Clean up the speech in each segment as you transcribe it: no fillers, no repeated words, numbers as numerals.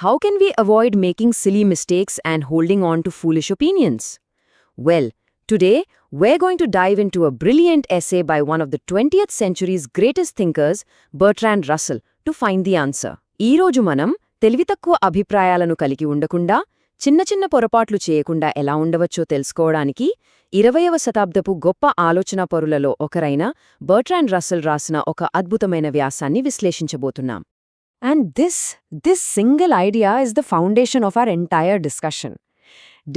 How can we avoid making silly mistakes and holding on to foolish opinions? Well, today we're going to dive into a brilliant essay by one of the 20th century's greatest thinkers, Bertrand Russell, to find the answer. ఈ రోజు మనం తెలివితక్కువ అభిప్రాయాలను కలిగి ఉండకుండా చిన్న చిన్న పొరపాట్లు చేయకుండా ఎలా ఉండవచ్చో తెలుసుకోవడానికి 20వ శతాబ్దపు గొప్ప ఆలోచనాపరులలో ఒకరైన బర్ట్రాండ్ రస్సెల్ రాసిన ఒక అద్భుతమైన వ్యాసాన్ని విశ్లేషించబోతున్నాం. And this single idea is the foundation of our entire discussion.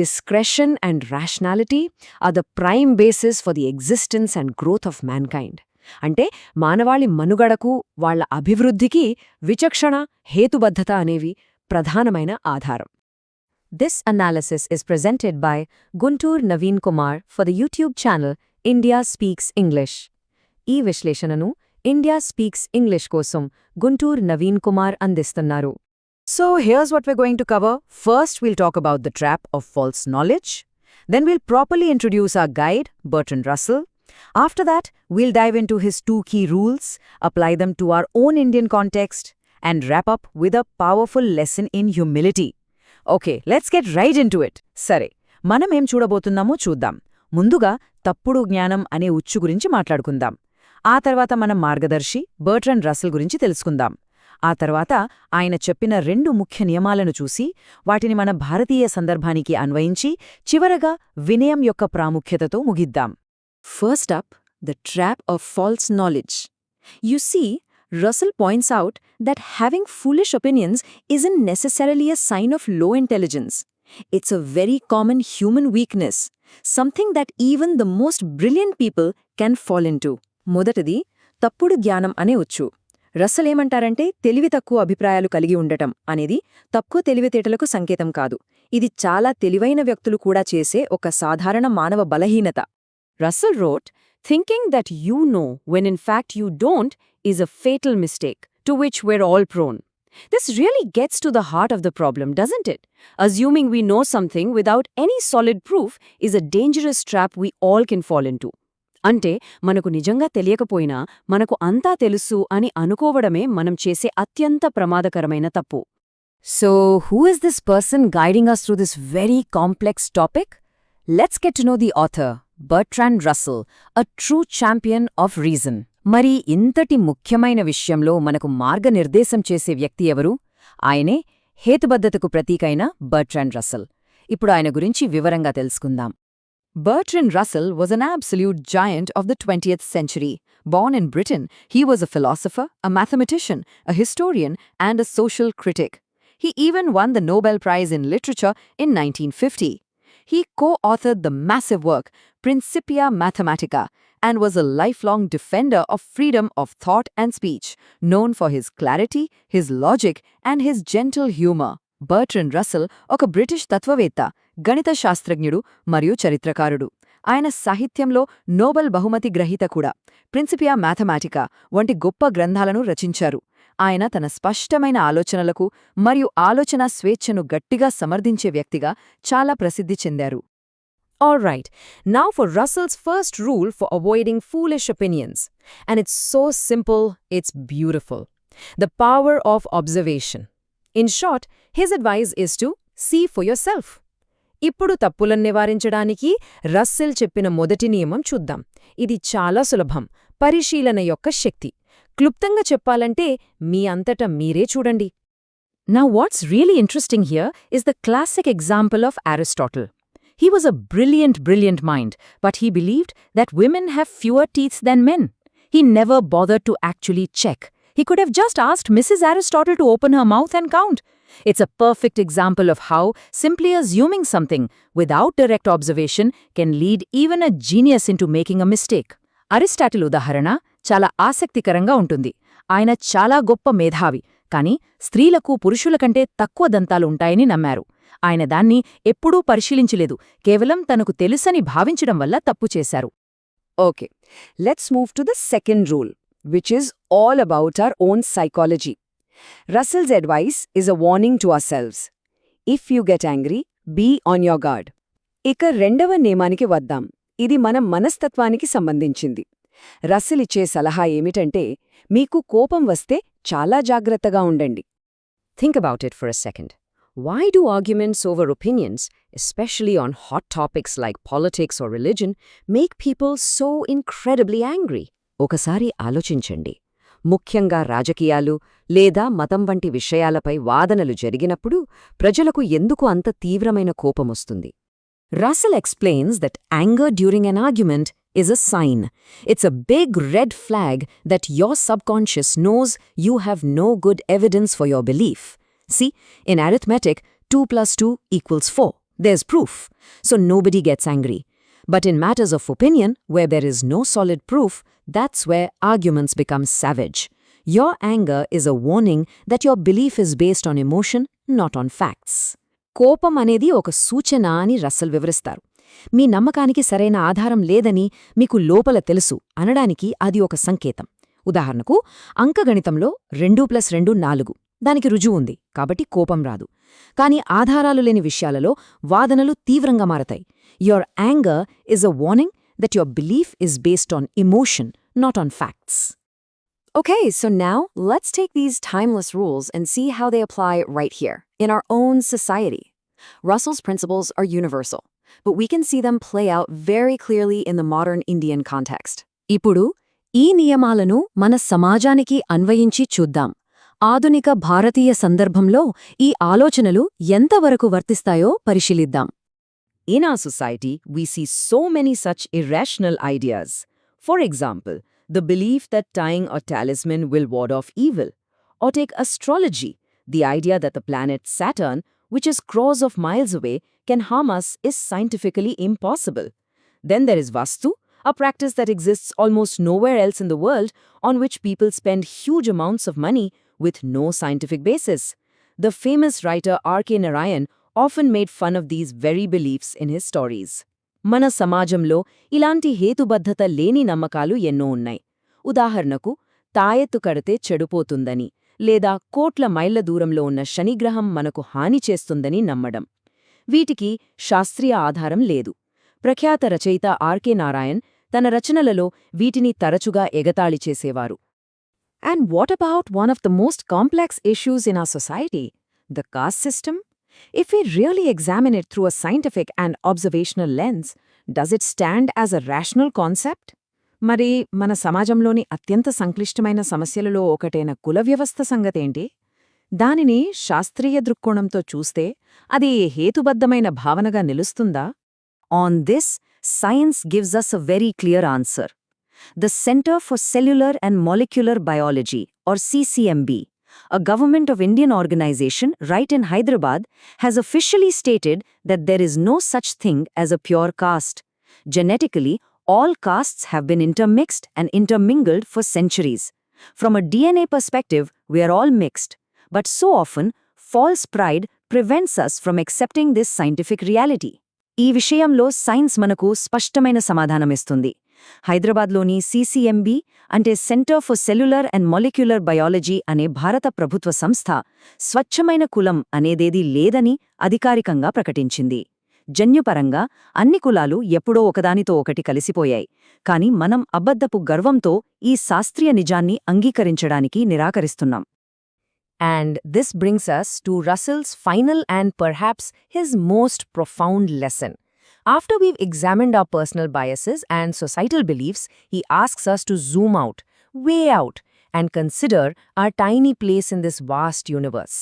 Discretion and rationality are the prime basis for the existence and growth of mankind. అంటే మానవాళి మనుగడకు వాళ్ల అభివృద్ధికి విచక్షణ హేతుబద్ధత అనేవి ప్రధానమైన ఆధారం. This analysis is presented by Guntur Naveen Kumar for the YouTube channel India Speaks English. ఈ విశ్లేషణను India Speaks English కోసం Guntur Naveen Kumar అందిస్తున్నారు. So here's what we're going to cover. First, we'll talk about the trap of false knowledge. Then we'll properly introduce our guide, Bertrand Russell. After that, we'll dive into his 2 key rules, apply them to our own Indian context, and wrap up with a powerful lesson in humility. Okay, let's get right into it. సరే, మనం ఏం చూడబోతున్నామో చూద్దాం. ముందుగా తప్పుడు జ్ఞానం అనే ఉచ్చు గురించి మాట్లాడుకుందాం. ఆ తర్వాత మనం మార్గదర్శి బర్ట్రాండ్ రస్సెల్ గురించి తెలుసుకుందాం. ఆ తర్వాత ఆయన చెప్పిన 2 ముఖ్య నియమాలను చూసి వాటిని మన భారతీయ సందర్భానికి అన్వయించి చివరగా వినయం యొక్క ప్రాముఖ్యతతో ముగిద్దాం. First up, the trap of false knowledge. You see, Russell points out that having foolish opinions isn't necessarily a sign of low intelligence. It's a very common human weakness, something that even the most brilliant people can fall into. మొదటిది తప్పుడు జ్ఞానం అనే వచ్చు. Russell ఏమంటారంటే తెలివి తక్కువ అభిప్రాయాలు కలిగి ఉండటం అనేది తక్కువ తెలివితేటలకు సంకేతం కాదు. ఇది చాలా తెలివైన వ్యక్తులు కూడా చేసే ఒక సాధారణ మానవ బలహీనత. Russell wrote, "Thinking that you know when in fact you don't is a fatal mistake, to which we're all prone." This really gets to the heart of the problem, doesn't it? Assuming we know something without any solid proof is a dangerous trap we all can fall into. అంటే మనకు నిజంగా తెలియకపోయినా మనకు అంతా తెలుసు అని అనుకోవడమే మనం చేసే అత్యంత ప్రమాదకరమైన తప్పు. So, who is this person guiding us through this very complex topic? Let's get to know the author, Bertrand Russell, a true champion of reason. మరి ఇంతటి ముఖ్యమైన విషయంలో మనకు మార్గనిర్దేశం చేసే వ్యక్తి ఎవరు? ఆయనే హేతుబద్ధతకు ప్రతీకైన బర్ట్రాండ్ రస్సెల్. ఇప్పుడు ఆయన గురించి వివరంగా తెలుసుకుందాం. Bertrand Russell was an absolute giant of the 20th century. Born in Britain, he was a philosopher, a mathematician, a historian, and a social critic. He even won the Nobel Prize in Literature in 1950. He co-authored the massive work Principia Mathematica and was a lifelong defender of freedom of thought and speech, known for his clarity, his logic, and his gentle humor. Bertrand Russell ఒక British తత్వవేత్త, గణిత శాస్త్రజ్ఞుడు మరియు చరిత్రకారుడు. ఆయన సాహిత్యంలో Nobel బహుమతి గ్రహీత కూడా. ప్రిన్సిపియా మ్యాథమాటికా వంటి గొప్ప గ్రంథాలను రచించారు. ఆయన తన స్పష్టమైన ఆలోచనలకు మరియు ఆలోచనా స్వేచ్ఛను గట్టిగా సమర్థించే వ్యక్తిగా చాలా ప్రసిద్ధి చెందారు. Alright, now for Russell's first rule for avoiding foolish opinions. And it's so simple, it's beautiful. The power of observation. In short, his advice is to see for yourself. ఇప్పుడు తప్పులను నివారించడానికి రస్సెల్ చెప్పిన మొదటి నియమం చూద్దాం. ఇది చాలా సులభం. పరిశీలన యొక్క శక్తి. క్లుప్తంగా చెప్పాలంటే మీ అంతట మీరే చూడండి. Now what's really interesting here is the classic example of Aristotle. He was a brilliant mind, but he believed that women have fewer teeth than men. He never bothered to actually check. He could have just asked Mrs. Aristotle to open her mouth and count. It's a perfect example of how simply assuming something without direct observation can lead even a genius into making a mistake. Aristotle ఉదాహరణ చాలా ఆసక్తికరంగా ఉంటుంది. ఆయన చాలా గొప్ప మేధావి, కానీ స్త్రీలకు పురుషుల కంటే తక్కువ దంతాలు ఉంటాయని నమ్మారు. ఆయన దాన్ని ఎప్పుడూ పరిశీలించలేదు, కేవలం తనకు తెలుసని భావించడం వల్ల తప్పు చేశారు. Okay, let's move to the second rule, which is all about our own psychology. Russell's advice is a warning to ourselves. If you get angry, be on your guard. ఇక రెండవ నియమానికి వద్దాం. ఇది మన మనస్తత్వానికి సంబంధించింది. రస్సెల్ ఇచ్చే సలహా ఏమిటంటే, మీకు కోపం వస్తే చాలా జాగ్రత్తగా ఉండండి. Think about it for a second. Why do arguments over opinions, especially on hot topics like politics or religion, make people so incredibly angry? ఒకసారి ఆలోచించండి. ముఖ్యంగా రాజకీయాలు లేదా మతం వంటి విషయాలపై వాదనలు జరిగినప్పుడు ప్రజలకు ఎందుకు అంత తీవ్రమైన కోపమొస్తుంది? Russell explains that anger during an argument is a sign. It's a big red flag that your subconscious knows you have no good evidence for your belief. See, in arithmetic, 2 plus 2 equals 4. There's proof. So nobody gets angry. But in matters of opinion, where there is no solid proof, that's where arguments become savage. Your anger is a warning that your belief is based on emotion, not on facts. కోపం అనేది ఒక సూచన అని Russell వివరిస్తారు. మీ నమ్మకానికి సరైన ఆధారం లేదని మీకు లోపల తెలుసు అనడానికి అది ఒక సంకేతం. ఉదాహరణకు, అంకగణితంలో 2+2 4. దానికి రుజువుంది, కాబట్టి కోపం రాదు. కాని ఆధారాలు లేని విషయాలలో వాదనలు తీవ్రంగా మారతాయి. Your anger is a warning that your belief is based on emotion, not on facts. Okay, so now let's take these timeless rules and see how they apply right here, in our own society. Russell's principles are universal, but we can see them play out very clearly in the modern Indian context. ఇప్పుడు ఈ నియమాలను మన సమాజానికి అన్వయించి చూద్దాం. ఆధునిక భారతీయ సందర్భంలో ఈ ఆలోచనలు ఎంతవరకు వర్తిస్తాయో పరిశీలిద్దాం. In our society, we see so many such irrational ideas. For example, the belief that tying a talisman will ward off evil. Or take astrology, the idea that the planet Saturn, which is crores of miles away, can harm us is scientifically impossible. Then there is Vastu, a practice that exists almost nowhere else in the world, on which people spend huge amounts of money with no scientific basis. The famous writer R.K. Narayan often made fun of these very beliefs in his stories. మన సమాజంలో ఇలాంటి హేతుబద్ధత లేని నమ్మకాలు ఎన్నో ఉన్నాయి. ఉదాహరణకు, తాయెత్తు కడితే చెడిపోతుందని లేదా కోట్ల మైళ్ల దూరంలో ఉన్న శనిగ్రహం మనకు హాని చేస్తుందని నమ్మడం. వీటికి శాస్త్రీయ ఆధారం లేదు. ప్రఖ్యాత రచయిత ఆర్కే నారాయణ్ తన రచనలలో వీటిని తరచుగా ఎగతాళి చేసేవారు. And what about one of the most complex issues in our society? The caste system? If we really examine it through a scientific and observational lens, does it stand as a rational concept? మరి మన సమాజంలోని అత్యంత సంక్లిష్టమైన సమస్యలలో ఒకటైన కుల వ్యవస్థ సంగతేంటి? దానిని శాస్త్రీయ దృక్కోణంతో చూస్తే అది హేతుబద్ధమైన భావనగా నిలుస్తుందా? On this, science gives us a very clear answer. The Center for Cellular and Molecular Biology, or CCMB, a Government of Indian organization right in Hyderabad, has officially stated that there is no such thing as a pure caste. Genetically, all castes have been intermixed and intermingled for centuries. From a DNA perspective, we are all mixed. But so often, false pride prevents us from accepting this scientific reality. ఈ విషయంలో science మనకు స్పష్టమైన సమాధానమిస్తుంది. హైదరాబాద్లోని CCMB అంటే centre for cellular and molecular biology అనే భారత ప్రభుత్వ సంస్థ స్వచ్ఛమైన కులం అనేదేదీ లేదని అధికారికంగా ప్రకటించింది. జన్యుపరంగా అన్ని కులాలు ఎప్పుడో ఒకదానితో ఒకటి కలిసిపోయాయి. కాని మనం అబద్ధపు గర్వంతో ఈ శాస్త్రీయ నిజాన్ని అంగీకరించడానికి నిరాకరిస్తున్నాం. And this brings us to Russell's final and perhaps his most profound lesson. After we've examined our personal biases and societal beliefs, he asks us to zoom out, way out, and consider our tiny place in this vast universe.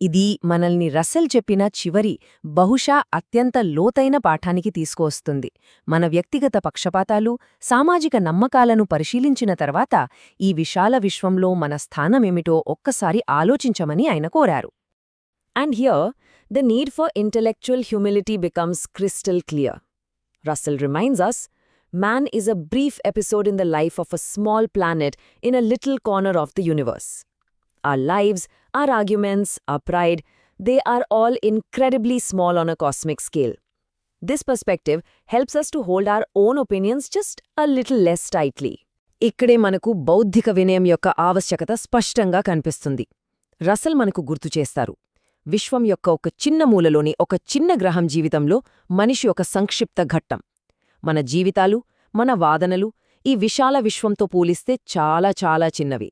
ఇది మనల్ని Russell చెప్పిన చివరి, బహుశా అత్యంత లోతైన పాఠానికి తీసుకువస్తుంది. మన వ్యక్తిగత పక్షపాతాలు, సామాజిక నమ్మకాలను పరిశీలించిన తర్వాత ఈ విశాల విశ్వంలో మన స్థానమేమిటో ఒక్కసారి ఆలోచించమని ఆయన కోరారు. And here, the need for intellectual humility becomes crystal clear. Russell reminds us, man is a brief episode in the life of a small planet in a little corner of the universe. Our lives, our arguments, our pride, they are all incredibly small on a cosmic scale. This perspective helps us to hold our own opinions just a little less tightly. ఇక్కడే మనకు బౌద్ధిక వినయం యొక్క ఆవశ్యకత స్పష్టంగా కనిపిస్తుంది. Russell మనకు గుర్తు చేస్తారు, విశ్వం యొక్క ఒక చిన్న మూలలోని ఒక చిన్న గ్రహం జీవితంలో మనిషి ఒక సంక్షిప్త ఘట్టం. మన జీవితాలు, మన వాదనలు ఈ విశాల విశ్వంతో పోలిస్తే చాలా చాలా చిన్నవి.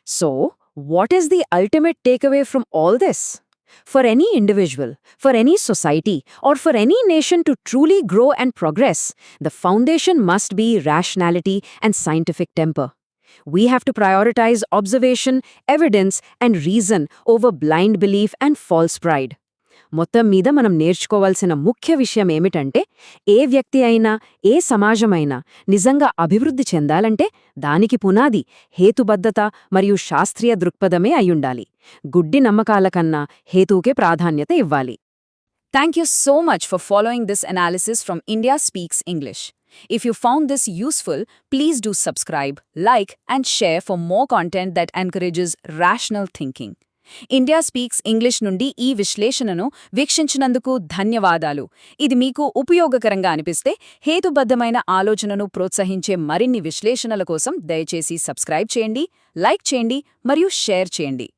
So, What is the ultimate takeaway from all this? For any individual, for any society, or for any nation to truly grow and progress, the foundation must be rationality and scientific temper. We have to prioritize observation, evidence, and reason over blind belief and false pride. మొత్తం మీద మనం నేర్చుకోవాల్సిన ముఖ్య విషయం ఏమిటంటే ఏ వ్యక్తి అయినా ఏ సమాజమైనా నిజంగా అభివృద్ధి చెందాలంటే దానికి పునాది హేతుబద్ధత మరియు శాస్త్రీయ దృక్పథమే అయ్యుండాలి. గుడ్డి నమ్మకాల కన్నా హేతువుకే ప్రాధాన్యత ఇవ్వాలి. Thank you so much for following this analysis from India Speaks English. If you found this useful, please do subscribe, like, and share for more content that encourages rational thinking. India speaks English నుండి ఈ విశ్లేషణను వీక్షించినందుకు ధన్యవాదాలు. ఇది మీకు ఉపయోగకరంగా అనిపిస్తే హేతుబద్ధమైన ఆలోచనను ప్రోత్సహించే మరిన్ని విశ్లేషణల కోసం దయచేసి సబ్స్క్రైబ్ చేయండి, లైక్ చేయండి మరియు షేర్ చేయండి.